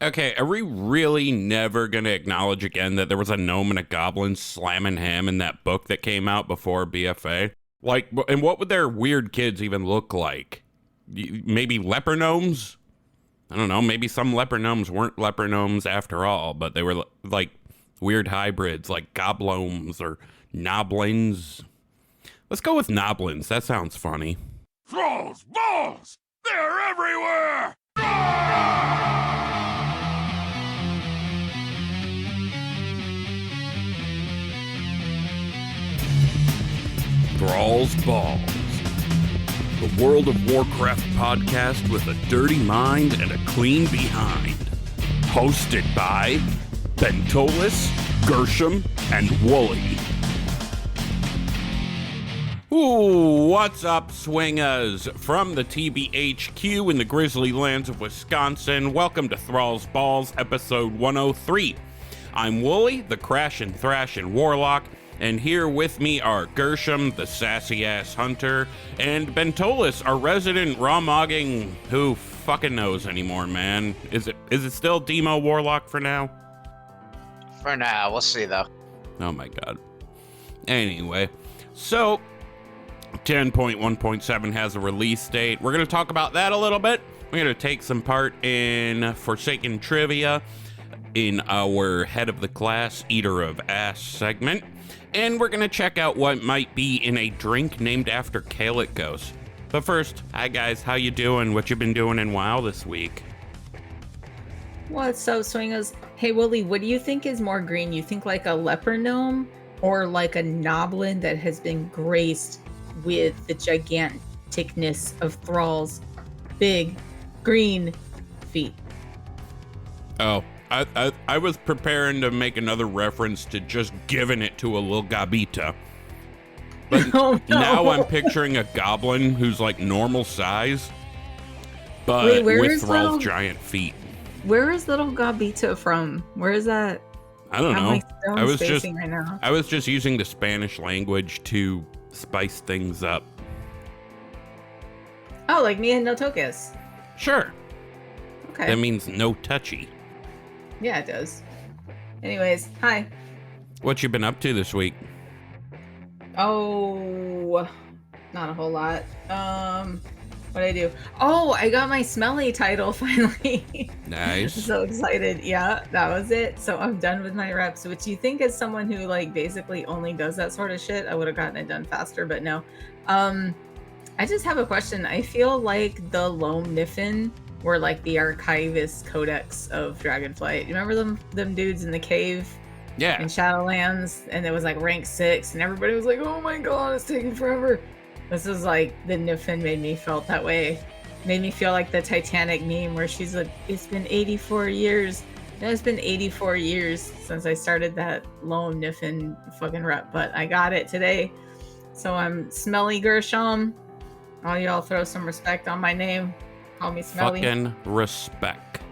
Okay, are we really never going to acknowledge again that there was a gnome and a goblin slamming ham in that book that came out before BFA? Like, and what would their weird kids even look like? Maybe leper gnomes? I don't know. Maybe some leper gnomes weren't leper gnomes after all, but they were like weird hybrids like goblomes or gnoblins. Let's go with gnoblins. That sounds funny. Thrall's balls! They're everywhere! Thrall's Balls, the World of Warcraft podcast with a dirty mind and a clean behind. Hosted by Bentolas, Gershom, and Wooly. Ooh, what's up, swingaz? From the TBHQ in the grizzly lands of Wisconsin, welcome to Thrall's Balls, episode 103. I'm Wooly, the crash and thrash and warlock, and here with me are Gershom, the sassy-ass hunter, and Bentolas, our resident raw-mogging who fucking knows anymore, man. Is it still Demo Warlock for now? For now, we'll see though. Oh my god. Anyway, so 10.1.7 has a release date. We're going to talk about that a little bit. We're going to take some part in Forsaken Trivia in our Head of the Class, Eater of Ass segment. And we're going to check out what might be in a drink named after Kalecgos. But first, hi guys, how you doing? What you been doing in WoW this week? What's up, swingers? Hey, Willie, what do you think is more green? You think like a leper gnome or like a gnoblin that has been graced with the giganticness of Thrall's big green feet? Oh, I was preparing to make another reference to just giving it to a little gabita. But Oh, no. now I'm picturing a goblin who's like normal size, but Wait, where with is Thrall's little- giant feet. Where is little Gabita from? Where is that? I don't I'm know. like stone I was just spacing right now. I was just using the Spanish language to spice things up. Oh, like me and no toques. Sure. Okay. That means no touchy. Yeah, it does. Anyways, hi. What you been up to this week? Oh, not a whole lot. What'd I do? Oh, I got my smelly title finally. Nice. So excited. Yeah, that was it. So I'm done with my reps, which you think as someone who like basically only does that sort of shit, I would have gotten it done faster, but no. I just have a question. I feel like the Loam Niffin were like the archivist codex of Dragonflight. You remember them dudes in the cave Yeah. in Shadowlands, and it was like rank 6, and everybody was like, "Oh my god, it's taking forever." This is like the Niffin made me felt that way. Made me feel like the Titanic meme where she's like, "It's been 84 years." No, it's been 84 years since I started that Loam Niffin fucking rep, but I got it today. So I'm Smelly Gershom. All y'all throw some respect on my name. Call me Smelly. Fucking respect.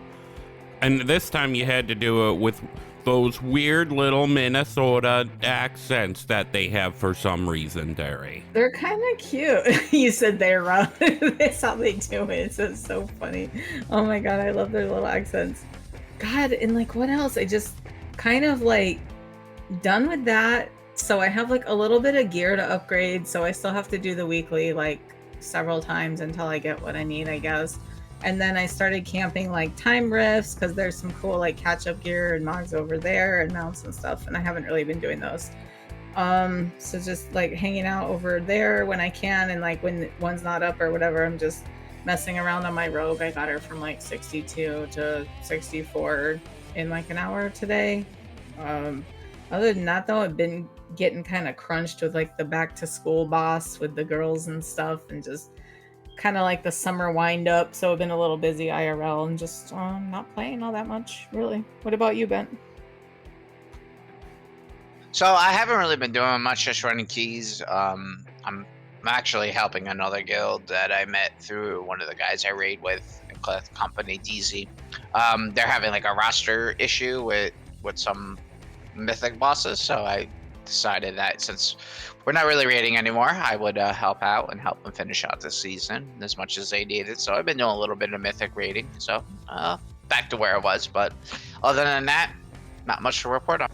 And this time you had to do it with those weird little Minnesota accents that they have for some reason, Derry. They're kind of cute. You said they're rough. That's how they do it. It's just so funny. Oh my god, I love their little accents. God, and like what else? I just kind of like done with that. So I have like a little bit of gear to upgrade. So I still have to do the weekly like several times until I get what I need, I guess. And then I started camping like time rifts because there's some cool like catch-up gear and mogs over there and mounts and stuff, and I haven't really been doing those. So just like hanging out over there when I can, and like when one's not up or whatever, I'm just messing around on my rogue. I got her from like 62 to 64 in like an hour today. Other than that though, I've been getting kind of crunched with like the back to school boss with the girls and stuff, and just kind of like the summer wind up. So I've been a little busy IRL and just not playing all that much, really. What about you, Bent? So I haven't really been doing much, just running keys. I'm actually helping another guild that I met through one of the guys I raid with, company Dicey. They're having like a roster issue with some mythic bosses, so I decided that since we're not really raiding anymore, I would help out and help them finish out this season as much as they needed. So I've been doing a little bit of mythic raiding. So back to where it was. But other than that, not much to report on.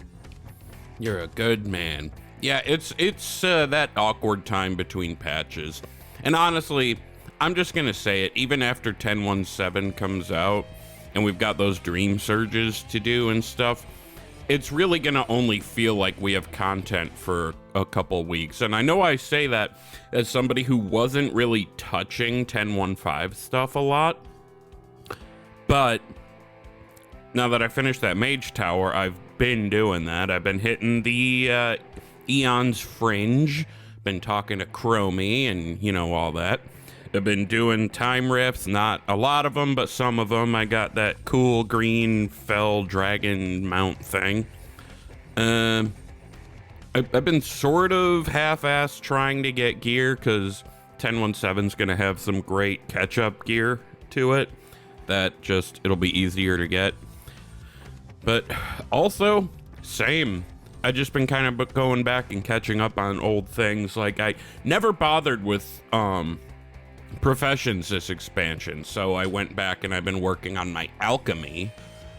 You're a good man. Yeah, it's that awkward time between patches. And honestly, I'm just going to say it, even after 10.17 comes out and we've got those dream surges to do and stuff, it's really going to only feel like we have content for a couple weeks. And I know I say that as somebody who wasn't really touching 10.15 stuff a lot, but now that I finished that Mage Tower, I've been doing that. I've been hitting the Eon's Fringe, been talking to Chromie and, you know, all that. I've been doing time rifts, not a lot of them, but some of them. I got that cool green fell dragon mount thing. I've been sort of half-assed trying to get gear because 10.17's going to have some great catch-up gear to it that just, it'll be easier to get. But also, same. I just been kind of going back and catching up on old things. Like, I never bothered with professions this expansion, so I went back and I've been working on my alchemy.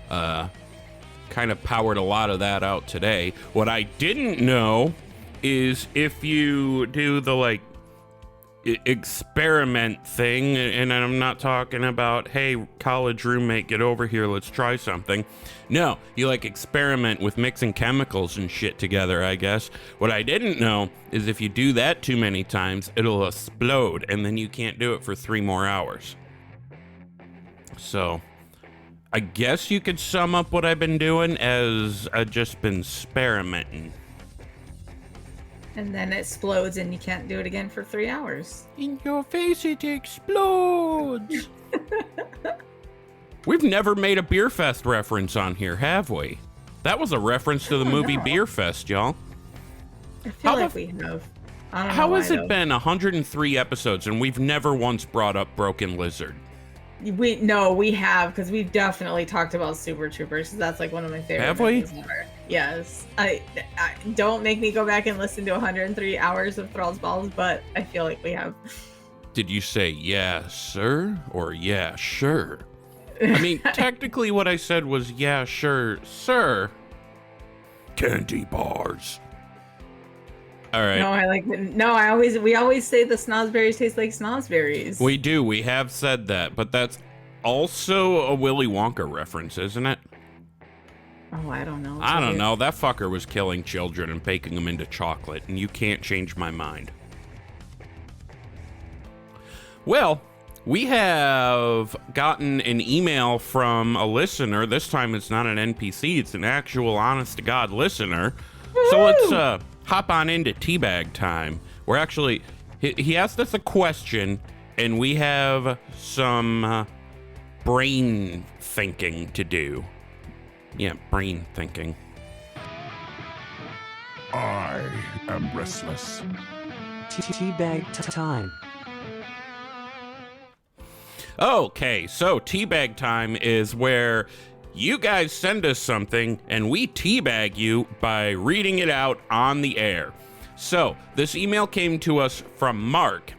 Kind of powered a lot of that out today. What I didn't know is if you do the like experiment thing, and I'm not talking about, hey, college roommate, get over here, let's try something. No, you like experiment with mixing chemicals and shit together, I guess. What I didn't know is if you do that too many times, it'll explode, and then you can't do it for 3 more hours. So, I guess you could sum up what I've been doing as I've just been experimenting. And then it explodes and you can't do it again for 3 hours. In your face it explodes. We've never made a Beer Fest reference on here, have we? That was a reference to the movie Beer Fest, y'all. I feel like we have. I don't know how why, has it though. been 103 episodes and we've never once brought up Broken Lizard? We have, because we've definitely talked about Super Troopers. That's like one of my favorite Have we? movies ever. Yes. I don't make me go back and listen to 103 hours of Thrall's Balls, but I feel like we have. Did you say yeah, sir, or yeah, sure? I mean, technically what I said was yeah, sure, sir. Candy bars. All right. We always say the snozberries taste like snozberries. We do. We have said that, but that's also a Willy Wonka reference, isn't it? Oh, I don't know. I don't know. That fucker was killing children and baking them into chocolate, and you can't change my mind. Well, we have gotten an email from a listener. This time it's not an NPC. It's an actual honest-to-God listener. Woo! So let's hop on into Teabag Time. We're actually... He asked us a question, and we have some brain thinking to do. Yeah, brain thinking. I am restless. Teabag Time. Okay, so Teabag Time is where you guys send us something and we teabag you by reading it out on the air. So, this email came to us from Mark,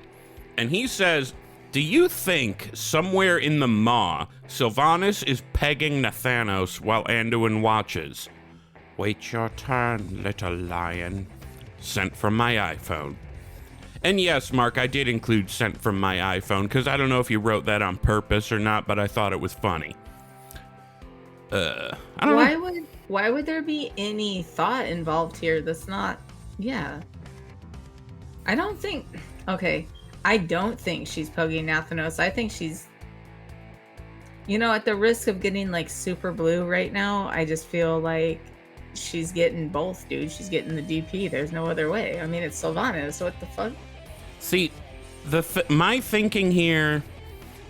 and he says, do you think somewhere in the Maw, Sylvanas is pegging Nathanos while Anduin watches? Wait your turn, little lion. Sent from my iPhone. And yes, Mark, I did include sent from my iPhone, because I don't know if you wrote that on purpose or not, but I thought it was funny. I don't know. Why would there be any thought involved here that's not... Yeah. I don't think she's poking Nathanos. I think she's... You know, at the risk of getting, like, super blue right now, I just feel like she's getting both, dude. She's getting the DP. There's no other way. I mean, it's Sylvanas, so what the fuck? See, my thinking here,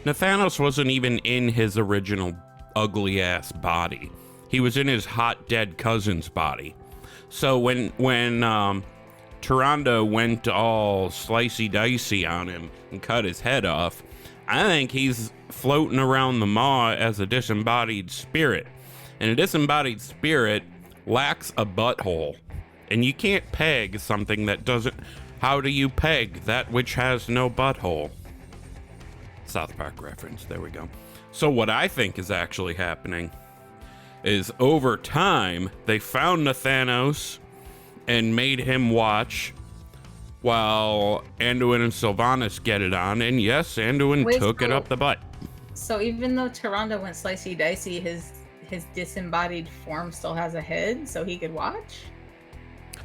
Nathanos wasn't even in his original ugly-ass body. He was in his hot, dead cousin's body. So when Tyrande went all slicey dicey on him and cut his head off, I think he's floating around the Maw as a disembodied spirit. And a disembodied spirit lacks a butthole. And you can't peg something that doesn't... How do you peg that which has no butthole? South Park reference, there we go. So what I think is actually happening is over time, they found Nathanos and made him watch while Anduin and Sylvanas get it on. And yes, Anduin took it up the butt. So even though Tyrande went Slicey Dicey, his disembodied form still has a head, so he could watch?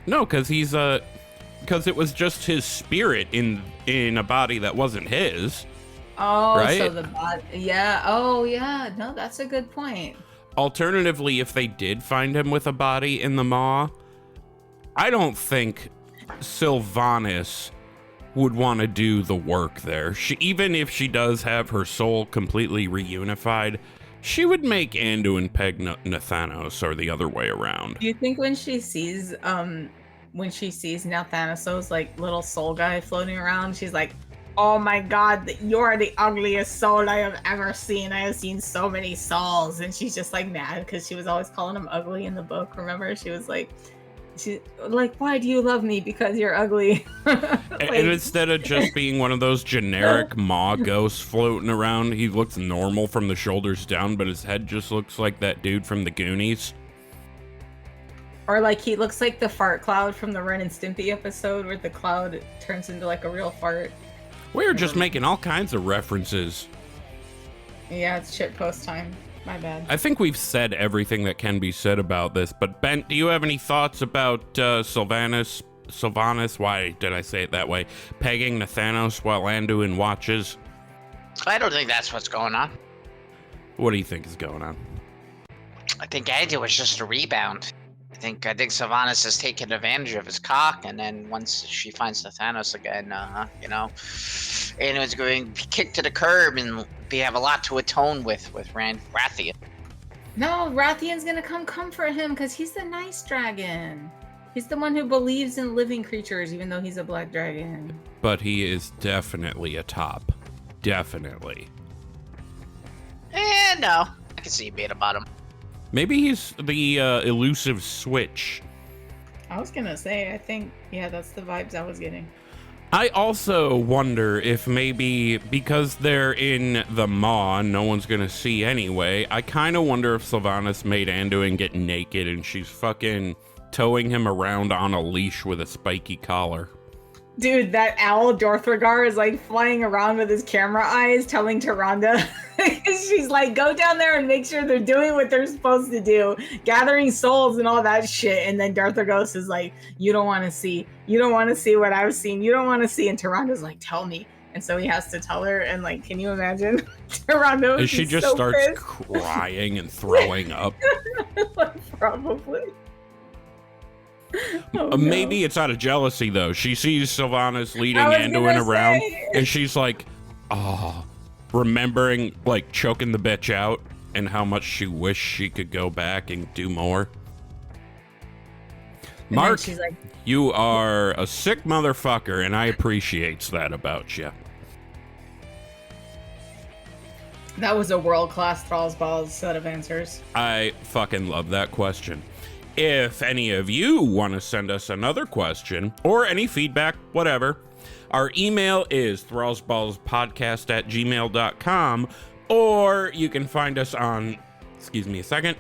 No, because because it was just his spirit in a body that wasn't his. Oh, right? So the body, yeah. Oh, yeah. No, that's a good point. Alternatively, if they did find him with a body in the maw, I don't think Sylvanas would want to do the work there. Even if she does have her soul completely reunified, she would make Anduin peg Nathanos or the other way around. Do you think when she sees Nathanos' like little soul guy floating around, she's like, "Oh my god, you're the ugliest soul I have ever seen. I have seen so many souls." And she's just like mad because she was always calling him ugly in the book. Remember? She was like, "Why do you love me? Because you're ugly." And instead of just being one of those generic maw ghosts floating around, he looks normal from the shoulders down, but his head just looks like that dude from the Goonies. Or like he looks like the fart cloud from the Ren and Stimpy episode where the cloud turns into like a real fart. We're just making all kinds of references. Yeah, it's shitpost time. My bad. I think we've said everything that can be said about this, but Bent, do you have any thoughts about Sylvanas, why did I say it that way, pegging Nathanos while Anduin watches? I don't think that's what's going on. What do you think is going on? I think Anduin was just a rebound. I think Sylvanas has taken advantage of his cock, and then once she finds Nathanos again, Anduin's going to be kicked to the curb, and we have a lot to atone with Rathian. No, Rathian's gonna come comfort him because he's the nice dragon. He's the one who believes in living creatures, even though he's a black dragon. But he is definitely a top. Definitely. No. I can see you being a bottom. Maybe he's the elusive switch. I was gonna say, I think, yeah, that's the vibes I was getting. I also wonder if maybe because they're in the maw, no one's gonna see anyway. I kind of wonder if Sylvanas made Anduin get naked and she's fucking towing him around on a leash with a spiky collar. Dude, that owl Dorthragar is like flying around with his camera eyes telling Tyrande. She's like, go down there and make sure they're doing what they're supposed to do, gathering souls and all that shit. And then Dorthragar is like, you don't want to see. You don't want to see what I've seen. You don't want to see. And Tyrande's like, tell me. And so he has to tell her. And like, can you imagine? Tyrande, she just so starts pissed. crying and throwing up. Probably. Oh, Maybe it's out of jealousy, though. She sees Sylvanas leading Anduin around, and she's like, oh, remembering, like, choking the bitch out and how much she wished she could go back and do more. And Mark, she's like, you are a sick motherfucker, and I appreciates that about you. that was a world-class Thrall's Balls set of answers. I fucking love that question. If any of you want to send us another question or any feedback, whatever, our email is thrallsballspodcast@gmail.com, or you can find us on, excuse me a second.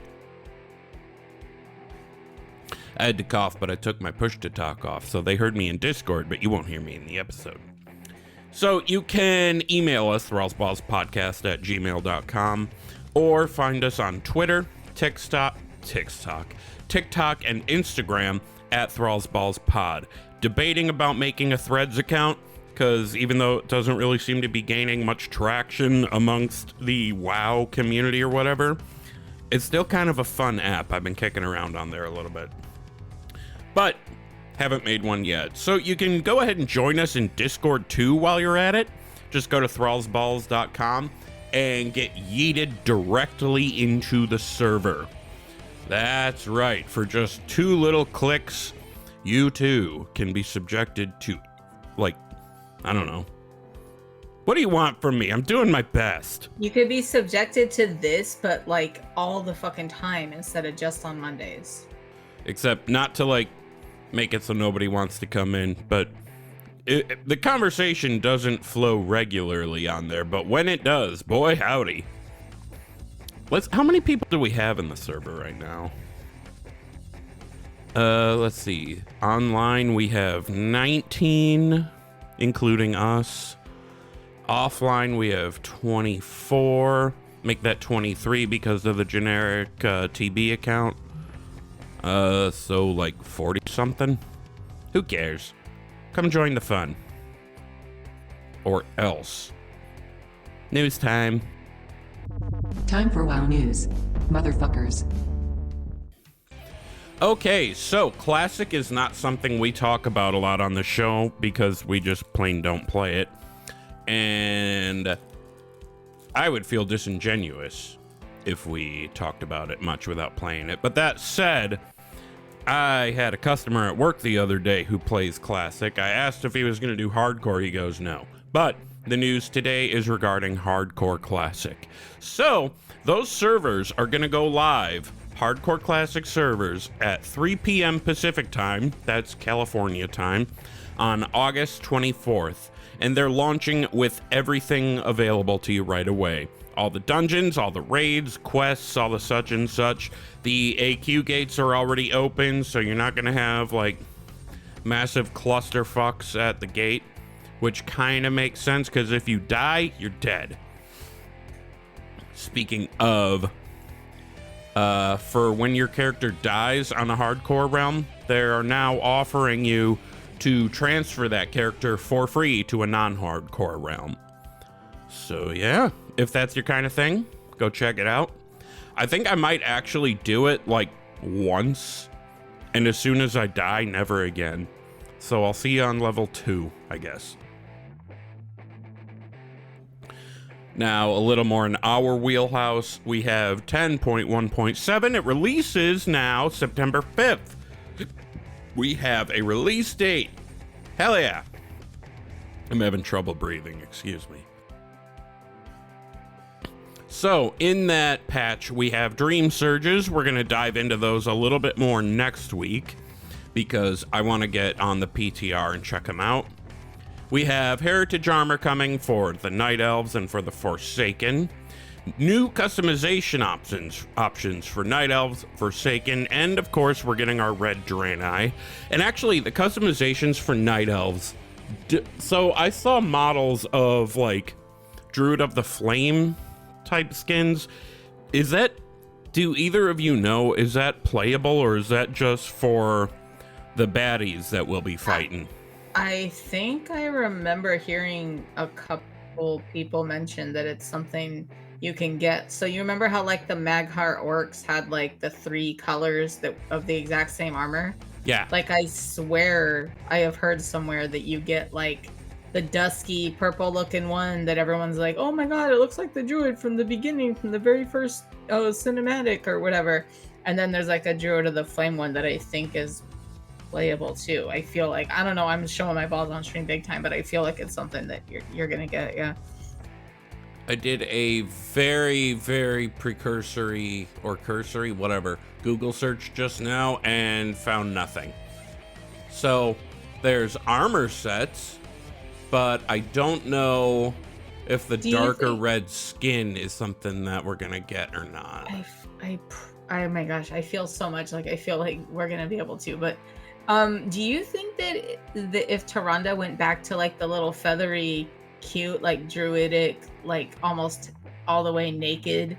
I had to cough, but I took my push to talk off, so they heard me in Discord, but you won't hear me in the episode. So you can email us, thrallsballspodcast@gmail.com, or find us on Twitter, TikTok, and Instagram @thrallsballspod. Debating about making a Threads account, because even though it doesn't really seem to be gaining much traction amongst the WoW community or whatever, it's still kind of a fun app. I've been kicking around on there a little bit, but haven't made one yet. So you can go ahead and join us in Discord too while you're at it. Just go to thrallsballs.com and get yeeted directly into the server. That's right. For just 2 little clicks, you too can be subjected to, like, I don't know. What do you want from me? I'm doing my best. You could be subjected to this, but like all the fucking time instead of just on Mondays. Except not to, like, make it so nobody wants to come in, but the conversation doesn't flow regularly on there, but when it does, boy howdy. How many people do we have in the server right now? Let's see. Online we have 19, including us. Offline we have 24. Make that 23 because of the generic TB account. So like 40 something. Who cares? Come join the fun. Or else. News time. Time for WoW News. Motherfuckers. Okay, so Classic is not something we talk about a lot on the show because we just plain don't play it. And I would feel disingenuous if we talked about it much without playing it. But that said, I had a customer at work the other day who plays Classic. I asked if he was going to do hardcore. He goes, no. But the news today is regarding hardcore Classic. So those servers are going to go live, hardcore Classic servers, at 3 p.m. Pacific time, that's California time, on August 24th. And they're launching with everything available to you right away. All the dungeons, all the raids, quests, all the such and such. The AQ gates are already open, so you're not going to have like massive clusterfucks at the gate, which kind of makes sense because if you die, you're dead. Speaking of, for when your character dies on a hardcore realm, they are now offering you to transfer that character for free to a non-hardcore realm. So yeah, if that's your kind of thing, go check it out. I think I might actually do it like once, and as soon as I die, never again. So I'll see you on level 2, I guess. Now, a little more in our wheelhouse, we have 10.1.7. It releases now September 5th. We have a release date. Hell yeah. I'm having trouble breathing, excuse me. So, in that patch, we have Dream Surges. We're going to dive into those a little bit more next week because I want to get on the PTR and check them out. We have Heritage Armor coming for the Night Elves and for the Forsaken. New customization options for Night Elves, Forsaken, and of course we're getting our Red Draenei. And actually the customizations for Night Elves, so I saw models of like Druid of the Flame type skins. Do either of you know, is that playable or is that just for the baddies that we'll be fighting? I think I remember hearing a couple people mention that it's something you can get. So you remember how like the Magheart orcs had like the 3 colors of the exact same armor? Yeah. Like I swear I have heard somewhere that you get like the dusky purple looking one that everyone's like, oh my god, it looks like the druid from the beginning, from the very first cinematic or whatever. And then there's like a Druid of the Flame one that I think is playable too. I feel like, I don't know, I'm showing my balls on stream big time, but I feel like it's something that you're gonna get. Yeah. I did a very, very precursory or cursory, whatever, Google search just now and found nothing. So there's armor sets, but I don't know if the darker red skin is something that we're gonna get or not. Oh my gosh, I feel so much like I feel like we're gonna be able to, but do you think that if Tyrande went back to like the little feathery, cute, like druidic, like almost all the way naked,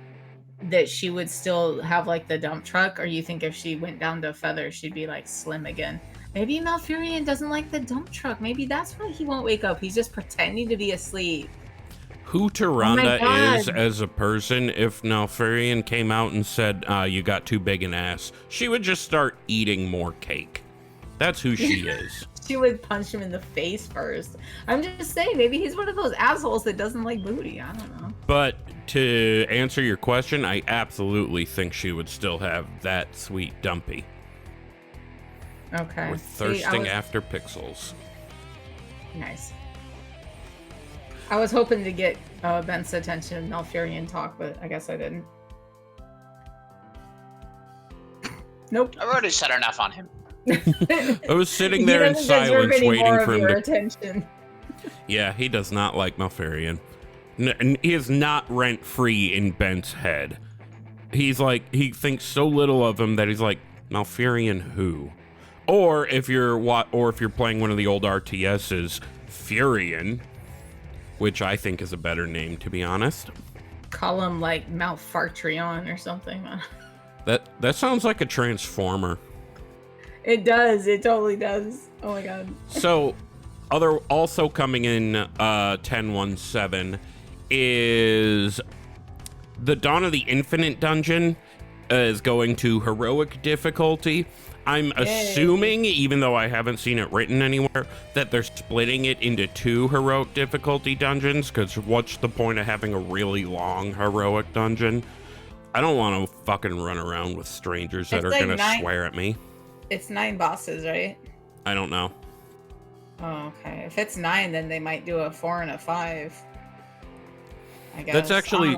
that she would still have like the dump truck? Or you think if she went down to feather, she'd be like slim again? Maybe Malfurion doesn't like the dump truck. Maybe that's why he won't wake up. He's just pretending to be asleep. Who Tyrande is as a person, if Malfurion came out and said, you got too big an ass, she would just start eating more cake. That's who she is. She would punch him in the face first. I'm just saying, maybe he's one of those assholes that doesn't like booty. I don't know. But to answer your question, I absolutely think she would still have that sweet dumpy. Okay. We're thirsting after pixels. Nice. I was hoping to get Ben's attention and Malfurion talk, but I guess I didn't. Nope. I've already said enough on him. I was sitting there in silence waiting for him to... attention. Yeah, he does not like Malfurion. And he is not rent-free in Ben's head. he's like, he thinks so little of him that he's like, Malfurion who? Or if you're playing one of the old RTSs, Furion, which I think is a better name, to be honest. Call him like Malfartrion or something. That sounds like a transformer. It does. It totally does. Oh my god. So, also coming in 10.17 is the Dawn of the Infinite dungeon is going to heroic difficulty. I'm assuming, even though I haven't seen it written anywhere, that they're splitting it into 2 heroic difficulty dungeons, because what's the point of having a really long heroic dungeon? I don't want to fucking run around with strangers that are like gonna swear at me. It's 9 bosses, right? I don't know. Oh, okay. If it's 9, then they might do a 4 and a 5. I guess. That's actually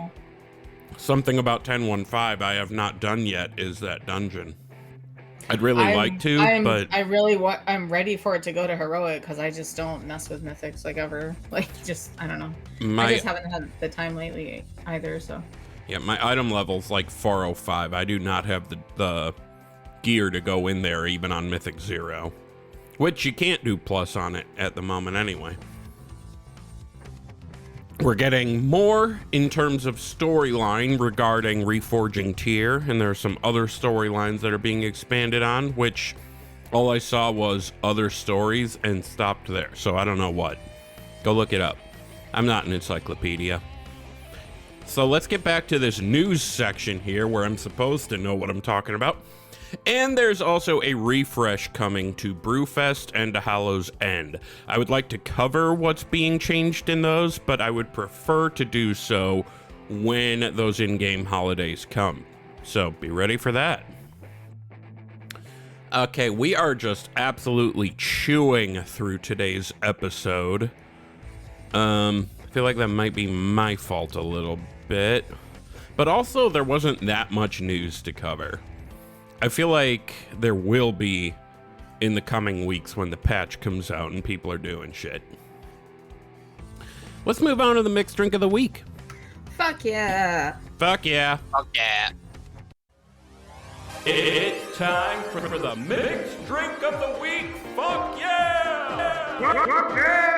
something about 10.15 I have not done yet, is that dungeon. I'd really like to, but I'm ready for it to go to heroic, because I just don't mess with mythics like ever. Like, just, I don't know. I just haven't had the time lately either, so. Yeah, my item level's like 405. I do not have the gear to go in there even on Mythic 0, which you can't do plus on it at the moment anyway. We're getting more in terms of storyline regarding Reforging Tyr, and there are some other storylines that are being expanded on, which all I saw was other stories and stopped there, so I don't know what. Go look it up. I'm not an encyclopedia. So let's get back to this news section here where I'm supposed to know what I'm talking about. And there's also a refresh coming to Brewfest and to Hallow's End. I would like to cover what's being changed in those, but I would prefer to do so when those in-game holidays come. So be ready for that. Okay, we are just absolutely chewing through today's episode. I feel like that might be my fault a little bit, but also there wasn't that much news to cover. I feel like there will be in the coming weeks when the patch comes out and people are doing shit. Let's move on to the mixed drink of the week. Fuck yeah. Fuck yeah. Fuck yeah. It's time for the mixed drink of the week. Fuck yeah. Fuck yeah.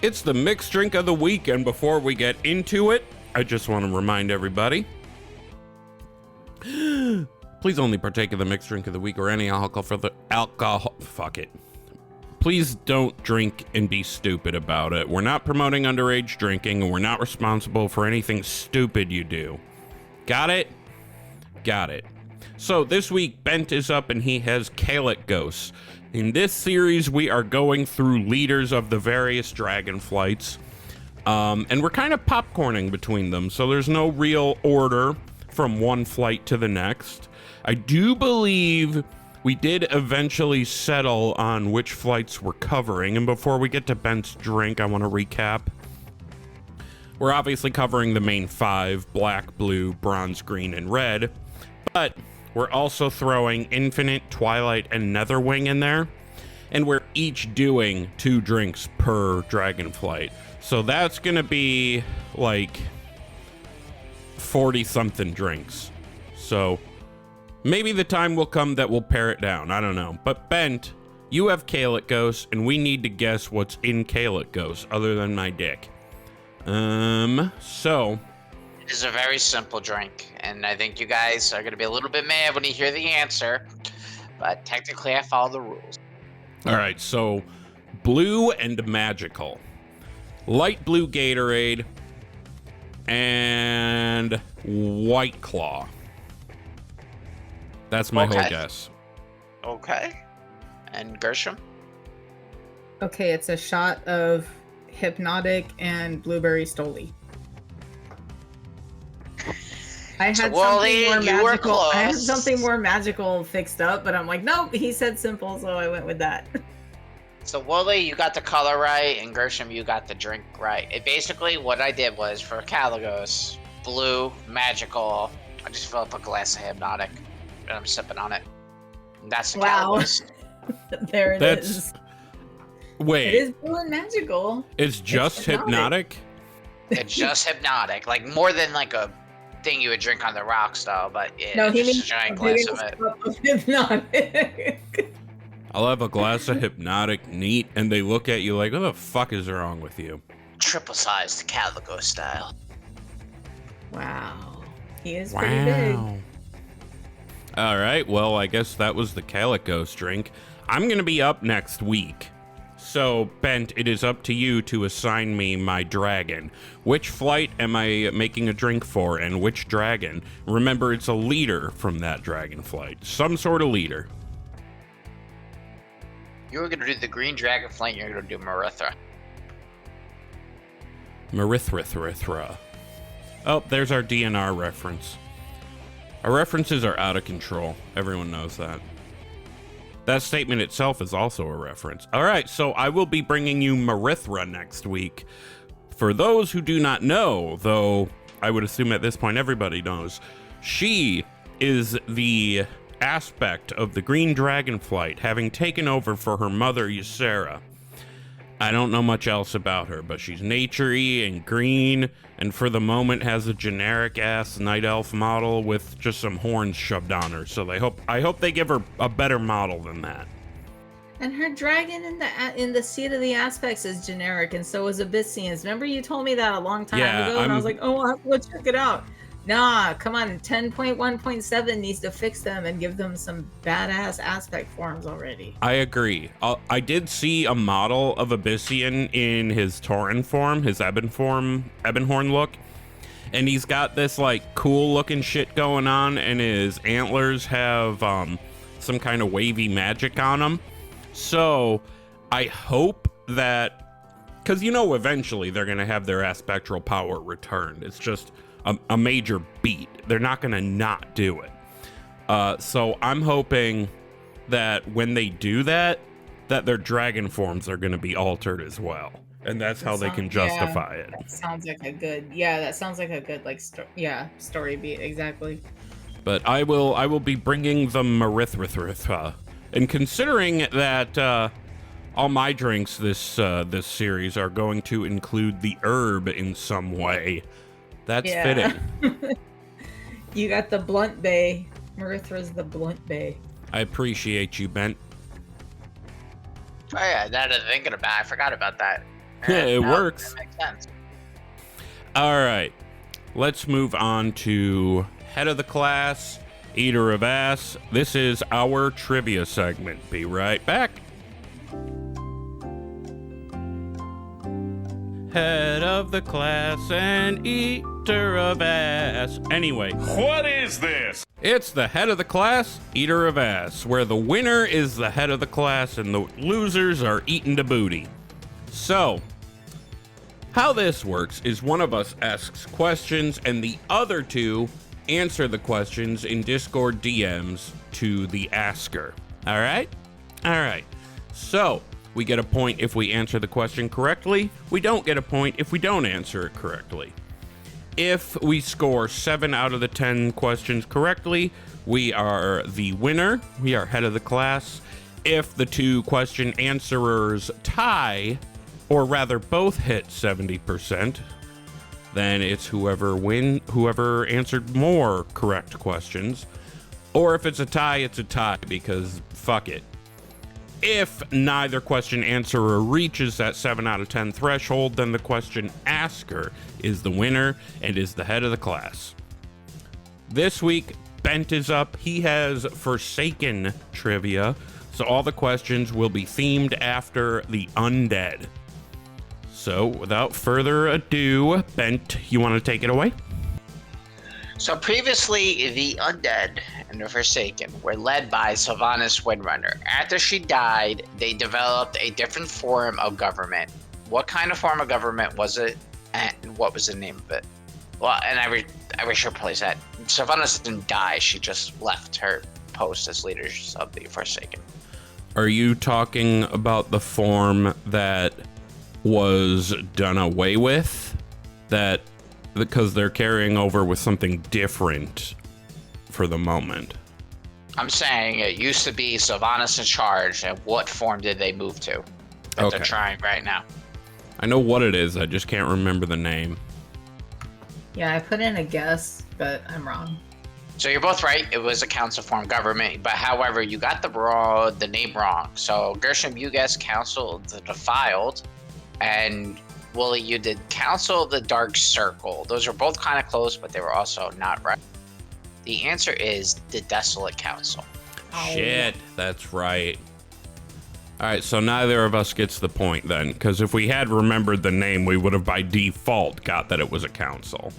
It's the mixed drink of the week, and before we get into it, I just want to remind everybody, please only partake of the mixed drink of the week or any alcohol. Fuck it. Please don't drink and be stupid about it. We're not promoting underage drinking, and we're not responsible for anything stupid you do. Got it? Got it. So this week, Bent is up and he has Kalecgos. In this series, we are going through leaders of the various dragon flights. And we're kind of popcorning between them, so there's no real order from one flight to the next. I do believe we did eventually settle on which flights we're covering, and before we get to Bent's drink, I want to recap. We're obviously covering the main 5, black, blue, bronze, green, and red, but we're also throwing Infinite, Twilight, and Netherwing in there, and we're each doing 2 drinks per dragon flight. So that's gonna be like 40-something drinks. So maybe the time will come that we'll pare it down. I don't know. But Bent, you have Kalecgos, and we need to guess what's in Kalecgos other than my dick. So It is a very simple drink, and I think you guys are going to be a little bit mad when you hear the answer, but technically I follow the rules. All right, so blue and magical. Light blue Gatorade and White Claw. That's my whole guess. Okay. And Gershom? Okay, it's a shot of Hypnotic and Blueberry Stoli. I had something more magical. I had something more magical fixed up, but I'm like, nope, he said simple, so I went with that. So Wooly, you got the color right, and Gershom, you got the drink right. Basically, what I did was, for Kalecgos, blue, magical, I just filled up a glass of Hypnotic, and I'm sipping on it. And that's the Kalecgos. There it is. Wait. It is blue and magical. It's just Hypnotic? It's just hypnotic, like more than like a thing you would drink on the rocks, though. But yeah, No, he just means a giant a glass big of it. cup of hypnotic. I'll have a glass of hypnotic neat, and they look at you like, what the fuck is wrong with you? Triple sized Kalecgos style. Wow. He is pretty big. All right, well, I guess that was the Kalecgos drink. I'm going to be up next week. So, Bent, it is up to you to assign me my dragon. Which flight am I making a drink for, and which dragon? Remember, it's a leader from that dragon flight. Some sort of leader. You were gonna do the green dragon flight. You're gonna do Marithra. Marithra. Oh, there's our DNR reference. Our references are out of control. Everyone knows that. That statement itself is also a reference. All right, so I will be bringing you Marithra next week. For those who do not know, though I would assume at this point everybody knows, she is the aspect of the Green Dragonflight, having taken over for her mother, Ysera. I don't know much else about her, but she's naturey and green, and for the moment has a generic-ass night elf model with just some horns shoved on her. So I hope they give her a better model than that. And her dragon in the Seat of the Aspects is generic, and so is Abyssian's. Remember you told me that a long time ago, and I was like, oh, I'll have to go check it out. Nah, come on, 10.1.7 needs to fix them and give them some badass aspect forms already. I agree. I did see a model of Abyssian in his Tauren form, his Ebonhorn look, and he's got this like cool looking shit going on, and his antlers have some kind of wavy magic on them. So I hope that, because eventually they're gonna have their aspectral power returned. It's just a major beat. They're not gonna not do it. So I'm hoping that when they do that their dragon forms are gonna be altered as well, and that's how they can justify it. That sounds like a good story beat, exactly. But I will be bringing the Marithra, and considering that all my drinks this series are going to include the herb in some way, that's fitting. You got the Blunt Bay. Marithra's the Blunt Bay. I appreciate you, Bent. Oh yeah, now that I'm thinking about it, I forgot about that. Yeah, it works. That makes sense. All right, let's move on to head of the class, eater of ass. This is our trivia segment. Be right back. Head of the class and eater of ass. Anyway, What is this? it's the head of the class, eater of ass, where the winner is the head of the class and the losers are eating the booty. So, how this works is one of us asks questions and the other two answer the questions in Discord DMs to the asker. All right? All right. So, we get a point if we answer the question correctly. We don't get a point if we don't answer it correctly. If we score 7 out of the 10 questions correctly, we are the winner. We are head of the class. If the two question answerers tie, or rather both hit 70%, then it's whoever answered more correct questions. Or if it's a tie, because fuck it. If neither question answerer reaches that 7 out of 10 threshold, then the question asker is the winner and is the head of the class. This week, Bent is up. He has Forsaken trivia, so all the questions will be themed after the undead. So, without further ado, Bent, you want to take it away? So previously, the Undead and the Forsaken were led by Sylvanas Windrunner. After she died, they developed a different form of government. What kind of form of government was it, and what was the name of it? Well, and I should place that. Sylvanas didn't die, she just left her post as leader of the Forsaken. Are you talking about the form that was done away with? That because they're carrying over with something different for the moment. I'm saying it used to be Sylvanas in charge, and what form did they move to? That they're trying right now. I know what it is, I just can't remember the name. Yeah, I put in a guess, but I'm wrong. So you're both right. It was a council form government, but however, you got the name wrong. So Gershom, you guessed Council of the Defiled, and Wooly, you did Council of the Dark Circle. Those are both kind of close, but they were also not right. The answer is the Desolate Council. Shit, that's right. All right, so neither of us gets the point then, because if we had remembered the name, we would have by default got that it was a council.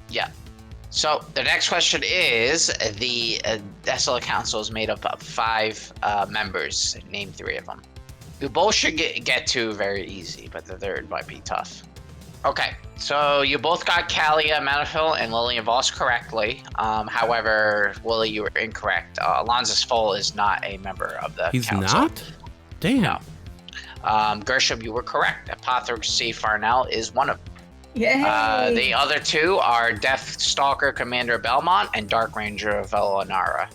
Yeah. So the next question is, the Desolate Council is made up of 5 members. Name 3 of them. You both should get 2 very easy, but the third might be tough. Okay, so you both got Kalia Manafil and Lillian Voss correctly. However, Wooly, you were incorrect. Alonzus Foal is not a member of the He's council. not? Damn. No. Gershom, you were correct. Apothecary Farnell is one of them. Yay! The other 2 are Death Stalker Commander Belmont and Dark Ranger Velanara.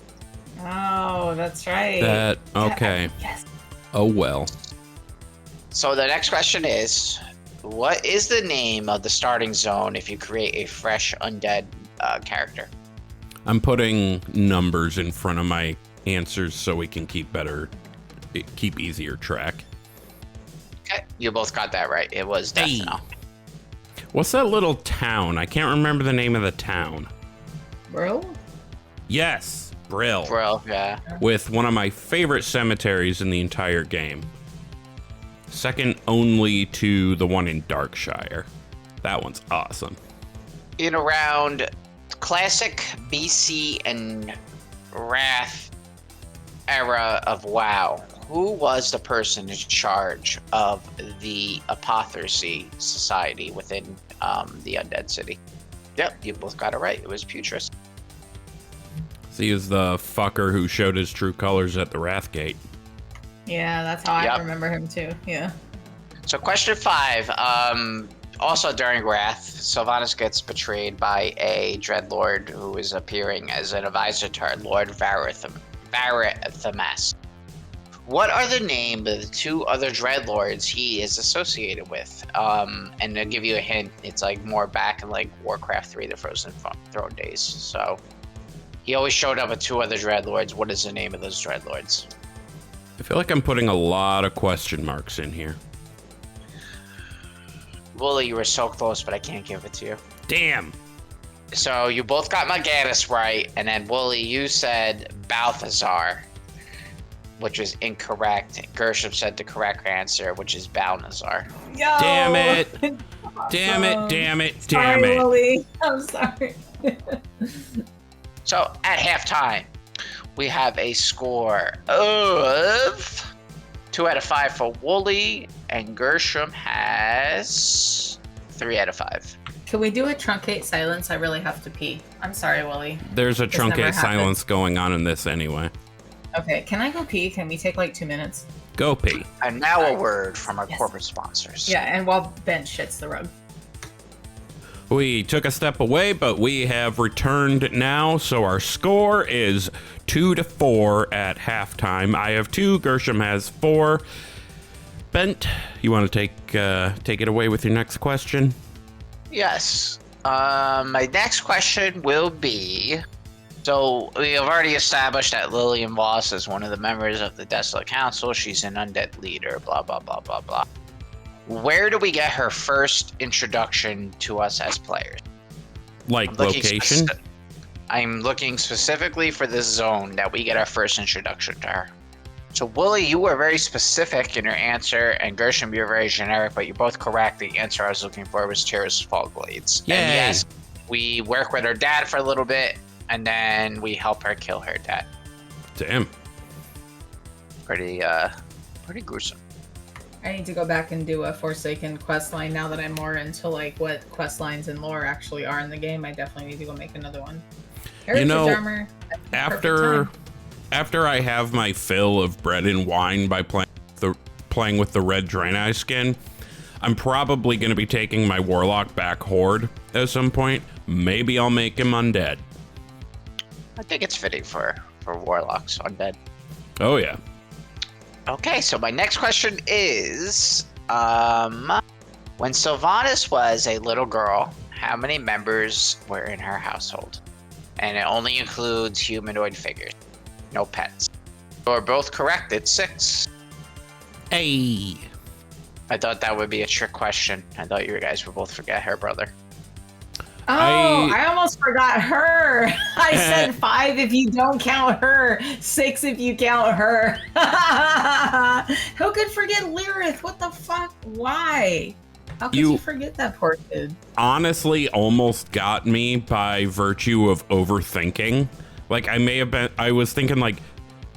Oh, that's right. Okay. Yes. Oh, well. So the next question is, what is the name of the starting zone if you create a fresh undead character? I'm putting numbers in front of my answers so we can keep easier track. Okay, you both got that right. It was Nathanos. What's that little town? I can't remember the name of the town. Bro? Yes, Brill. Bro, yeah. With one of my favorite cemeteries in the entire game. Second only to the one in Darkshire. That one's awesome. In around classic BC and Wrath era of WoW, who was the person in charge of the Apothecary Society within the Undead City? Yep, you both got it right. It was Putris. So he was the fucker who showed his true colors at the Wrathgate. Yeah, that's how I remember him too. Yeah. So question 5. Also during Wrath, Sylvanas gets betrayed by a Dreadlord who is appearing as an advisor to Lord Varathamas. What are the name of the 2 other Dreadlords he is associated with? And I'll give you a hint. It's like more back in like Warcraft 3, the Frozen Throne days. So he always showed up with 2 other Dreadlords. What is the name of those Dreadlords? I feel like I'm putting a lot of question marks in here. Wooly, you were so close, but I can't give it to you. Damn. So you both got Morganus right, and then Wooly, you said Balthazar, which was incorrect. Gershom said the correct answer, which is Balnazar. Yo! Damn it. Damn it, damn it, damn Sorry, it. Willie. I'm sorry. So at halftime, we have a score of 2 out of 5 for Wooly, and Gershom has 3 out of 5. Can we do a truncate silence? I really have to pee. I'm sorry, Willie. There's a This never truncate happened. silence going on in this anyway. Okay, can I go pee? Can we take like 2 minutes? Go pee. And now a word from our Yes. corporate sponsors. Yeah, and while Ben shits the rug. We took a step away, but we have returned now, so our score is 2-4 at halftime. I have 2, Gershom has 4. Bent, you want to take it away with your next question? Yes. My next question will be, so we have already established that Lillian Voss is one of the members of the Desolate Council. She's an undead leader, blah, blah, blah, blah, blah. Where do we get her first introduction to us as players? Like location? I'm looking specifically for this zone that we get our first introduction to her. So Wooly, you were very specific in your answer, and Gershom, you were very generic, but you're both correct. The answer I was looking for was Tira's Fall Glades. Yay. And yes, we work with her dad for a little bit, and then we help her kill her dad. Damn. Pretty gruesome. I need to go back and do a Forsaken quest line now that I'm more into like what quest lines and lore actually are in the game. I definitely need to go make another one. Heritage armor. After I have my fill of bread and wine by playing with the red Draenei skin, I'm probably going to be taking my Warlock back Horde at some point. Maybe I'll make him undead. I think it's fitting for Warlocks undead. Oh, yeah. Okay, so my next question is, when Sylvanas was a little girl, how many members were in her household? And it only includes humanoid figures, no pets. You're both correct. It's 6. Hey. I thought that would be a trick question. I thought you guys would both forget her brother. Oh, I almost forgot her. I said 5 if you don't count her, 6 if you count her. Who could forget Lyrith? What the fuck? Why? How could you forget that poor kid? Honestly, almost got me by virtue of overthinking. Like, I was thinking, like,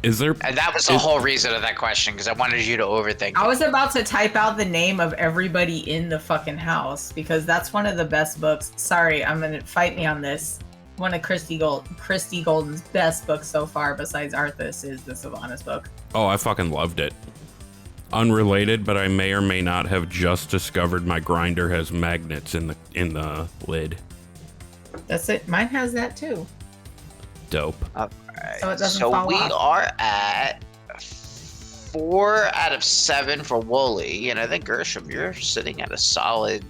is there... And that was the whole reason of that question, because I wanted you to overthink. I was about to type out the name of everybody in the fucking house, because that's one of the best books. Sorry, I'm gonna fight me on this. One of Christy Golden's best books so far, besides Arthas, is the Sylvanas book. Oh, I fucking loved it. Unrelated, but I may or may not have just discovered my grinder has magnets in the lid. That's it. Mine has that too. Dope. So it doesn't fall we off. are at 4 out of 7 for Wooly, and I think Gershom, you're sitting at a solid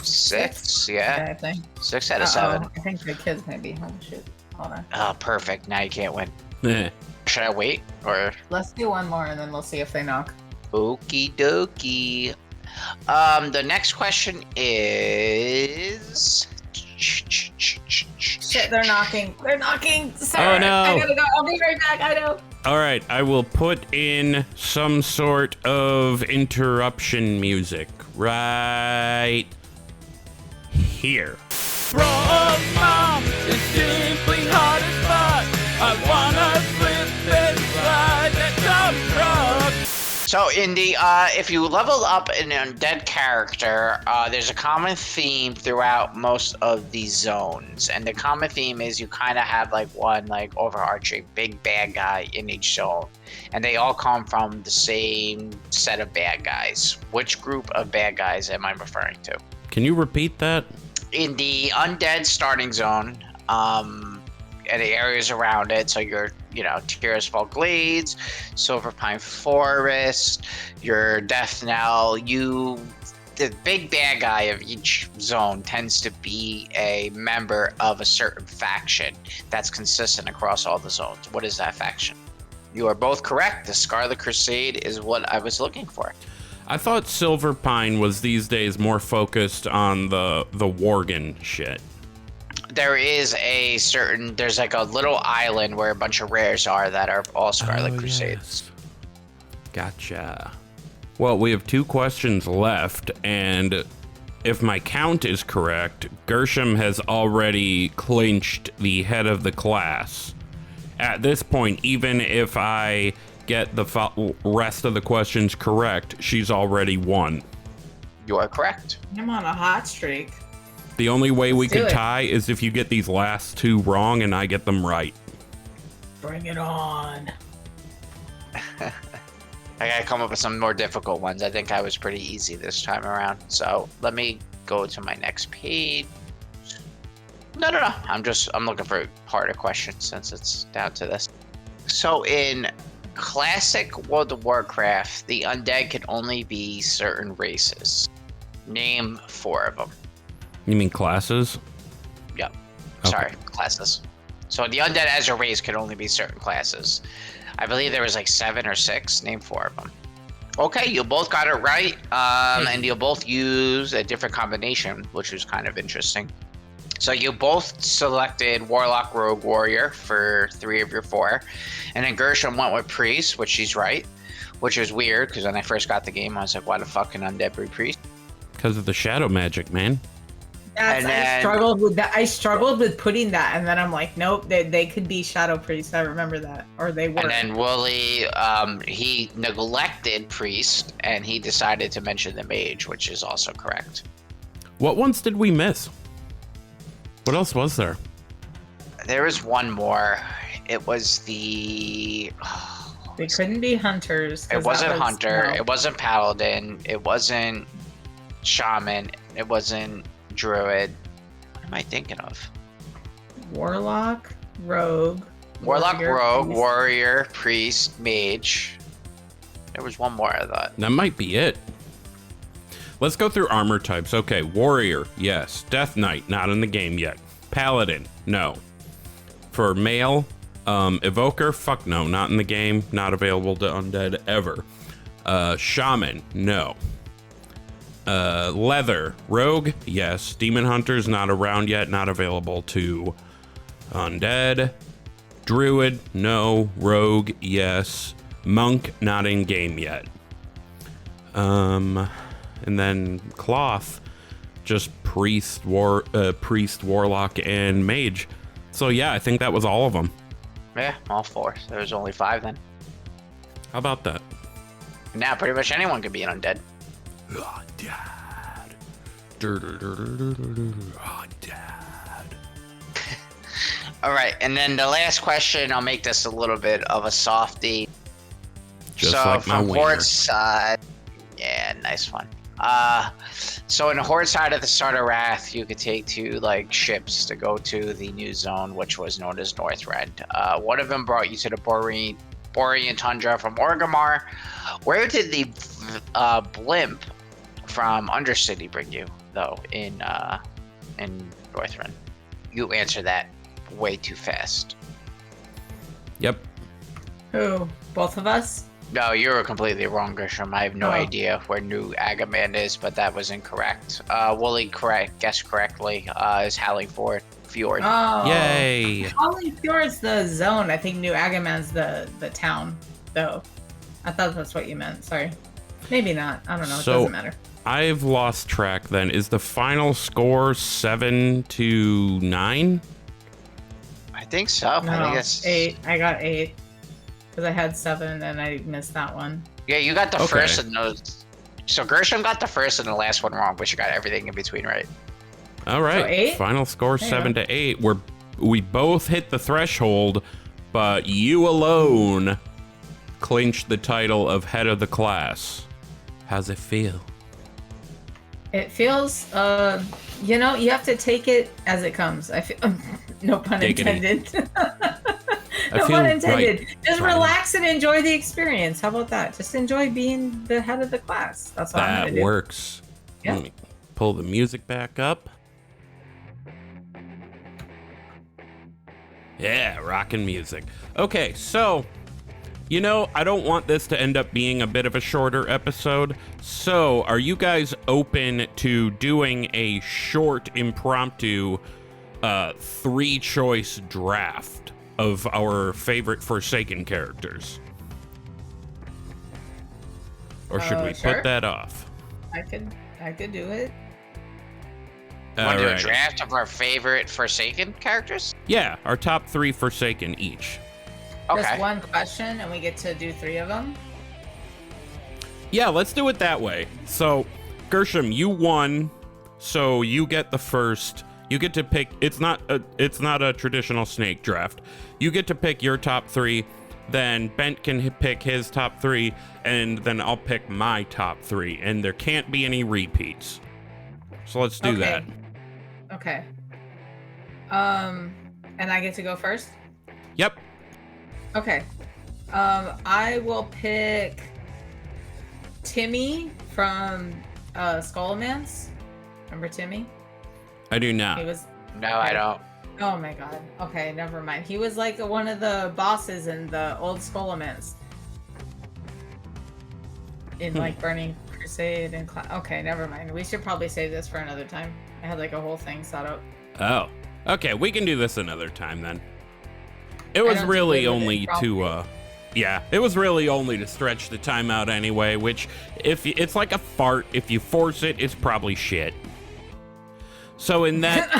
6. Yeah, I think. 6 out of 7. I think the kids may be home. Shit. Hold on. Oh, perfect. Now you can't win. Eh. Should I wait or? Let's do one more and then we'll see if they knock. Okie dokie. The next question is. Shit, they're knocking. They're knocking. Sorry. Oh, no. I gotta go. I'll be right back. I know. All right, I will put in some sort of interruption music right here. Thrall's mom is simply hot as fuck. I wanna slip and slide that dump truck. So in the if you level up an undead character, there's a common theme throughout most of these zones, and the common theme is you kind of have like one like overarching big bad guy in each zone, and they all come from the same set of bad guys. Which group of bad guys am I referring to? Can you repeat that? In the undead starting zone, and the areas around it, so your Tirisfal Glades, Silver Pine Forest, your Death Knell, the big bad guy of each zone tends to be a member of a certain faction that's consistent across all the zones. What is that faction? You are both correct. The Scarlet Crusade is what I was looking for. I thought Silver Pine was these days more focused on the Worgen shit. There's like a little island where a bunch of rares are that are all Scarlet Crusades. Yes. Gotcha. Well, we have 2 questions left, and if my count is correct, Gershom has already clinched the head of the class. At this point, even if I get the rest of the questions correct, she's already won. You are correct. I'm on a hot streak. The only way we Let's do could it. tie is if you get these last 2 wrong and I get them right. Bring it on. I gotta come up with some more difficult ones. I think I was pretty easy this time around. So let me go to my next page. No. I'm looking for harder questions since it's down to this. So in classic World of Warcraft, the undead can only be certain races. Name 4 of them. You mean classes? Yep. Okay. Sorry, classes. So the undead as a race can only be certain classes. I believe there was like 7 or 6. Name 4 of them. Okay, you both got it right. And you both use a different combination, which was kind of interesting. So you both selected Warlock, Rogue, Warrior for 3 of your 4. And then Gershom went with Priest, which she's right. Which is weird, because when I first got the game, I was like, why the fuck an undead be Priest? Because of the shadow magic, man. I struggled with that. I struggled with putting that, and then I'm like, nope, they could be shadow priests. I remember that, or they were. And then Wooly, he neglected Priest, and he decided to mention the Mage, which is also correct. What ones did we miss? What else was there? There was one more. It was the... They couldn't be hunters. It wasn't Hunter. No. It wasn't Paladin. It wasn't Shaman. It wasn't Druid. What am I thinking of? Warlock, Rogue. Warlock, Warrior, Rogue, Priest. Warrior, Priest, Mage. There was one more, I thought. That might be it. Let's go through armor types. Okay, warrior, yes. Death Knight, not in the game yet. Paladin, no. For male, evoker, fuck no, not in the game, not available to undead ever. Shaman, no. Leather, rogue, yes. Demon hunter's not around yet, not available to undead. Druid, no. Rogue, yes. Monk, not in game yet. And then cloth, just priest, warlock, and mage. So yeah, I think that was all of them. Yeah, all 4. There's only 5 then. How about that? Now pretty much anyone can be an undead. Oh, dad. Oh, dad. All right, and then the last question, I'll make this a little bit of a softie. Just so like my from wiener. Horde side, yeah, nice one. So in the Horde side of the Starter Wrath, you could take 2 like ships to go to the new zone, which was known as Northrend. One of them brought you to the Borean Tundra from Orgrimmar. Where did the blimp from Undercity bring you, though, in Northrend? You answer that way too fast. Yep. Who? Both of us? No, you were completely wrong, Grisham. I have no idea where New Agaman is, but that was incorrect. Wooly guessed correctly. Is Hallingford Fjord. Oh. Yay. Hallingfjord's the zone. I think New Agaman's the town, though. I thought that's what you meant. Sorry. Maybe not. I don't know. It doesn't matter. I've lost track then. Is the final score 7-9? I think so. No, I think it's 8. I got 8. Because I had 7 and I missed that one. Yeah, you got the Okay. first and those. So Gershom got the first and the last one wrong, but you got everything in between right. All right. So 8? Final score There you 7 to 8. We both hit the threshold, but you alone clinched the title of head of the class. How's it feel? It feels, you have to take it as it comes. I feel, no pun intended. No pun intended. Right. Just relax and enjoy the experience. How about that? Just enjoy being the head of the class. That's what I'm That gonna do. works. Yeah. Let me pull the music back up. Yeah, rockin' music. Okay, so, I don't want this to end up being a bit of a shorter episode. So, are you guys open to doing a short, impromptu, 3-choice draft of our favorite Forsaken characters? Or should we Sure. put that off? I could do it. Want to do a Alright. draft of our favorite Forsaken characters? Yeah, our top 3 Forsaken each. Okay. Just one question, and we get to do 3 of them. Yeah, let's do it that way. So, Gershom, you won, so you get the first. You get to pick. It's not a traditional snake draft. You get to pick your top 3. Then Bent can pick his top 3, and then I'll pick my top 3. And there can't be any repeats. So let's do that. Okay. And I get to go first? Yep. Okay. I will pick Timmy from Skullman's. Remember Timmy? I do not. He was. No, I don't. Oh my god. Okay, never mind. He was like one of the bosses in the old Skullman's. In like Burning Crusade and okay, never mind. We should probably save this for another time. I had like a whole thing set up. Oh. Okay, we can do this another time then. It was don't really think we would only to yeah, it was really only to stretch the time out anyway, which if it's like a fart, if you force it, it's probably shit. So in that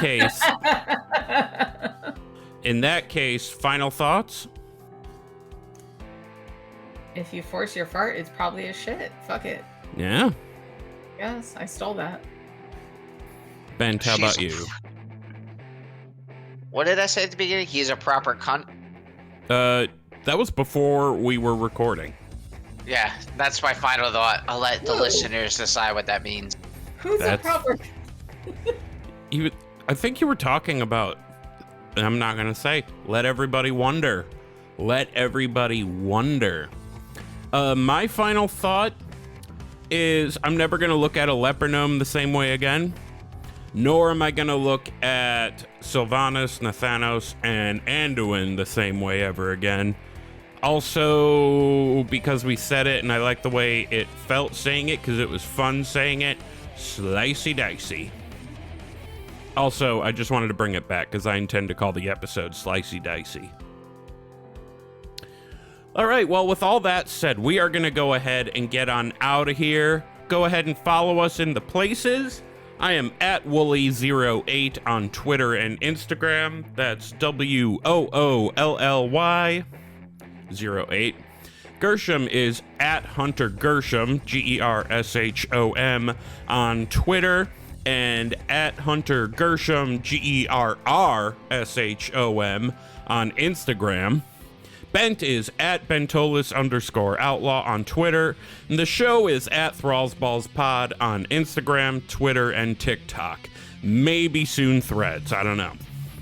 case, final thoughts? If you force your fart, it's probably a shit. Fuck it. Yeah. Yes, I stole that. Ben, how about you? What did I say at the beginning? He's a proper cunt. That was before we were recording. Yeah, that's my final thought. I'll let the Whoa. listeners decide what that means. Who's a That's- proper? I think you were talking about, I'm not going to say, let everybody wonder. Let everybody wonder. My final thought, is I'm never going to look at a leper gnome the same way again, nor am I going to look at Sylvanas, Nathanos, and Anduin the same way ever again. Also, because we said it and I like the way it felt saying it because it was fun saying it, Slicey Dicey. Also, I just wanted to bring it back because I intend to call the episode Slicey Dicey. All right, well, with all that said, we are going to go ahead and get on out of here. Go ahead and follow us in the places. I am at Woolly08 on Twitter and Instagram. That's WOOLLY08. Gershom is at Hunter Gershom, GERSHOM, on Twitter, and at Hunter Gershom, GERRSHOM, on Instagram. Bent is at Bentolas_outlaw on Twitter. And the show is at ThrallsBallsPod on Instagram, Twitter, and TikTok. Maybe soon Threads, I don't know.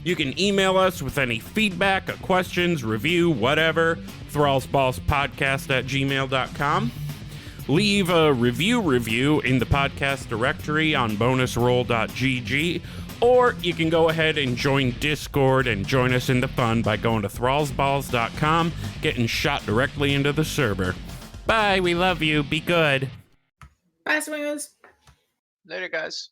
You can email us with any feedback, questions, review, whatever, thrallsballspodcast@gmail.com. Leave a review in the podcast directory on bonusroll.gg. Or you can go ahead and join Discord and join us in the fun by going to thrallsballs.com, getting shot directly into the server. Bye, we love you, be good. Bye, swingers. Later, guys.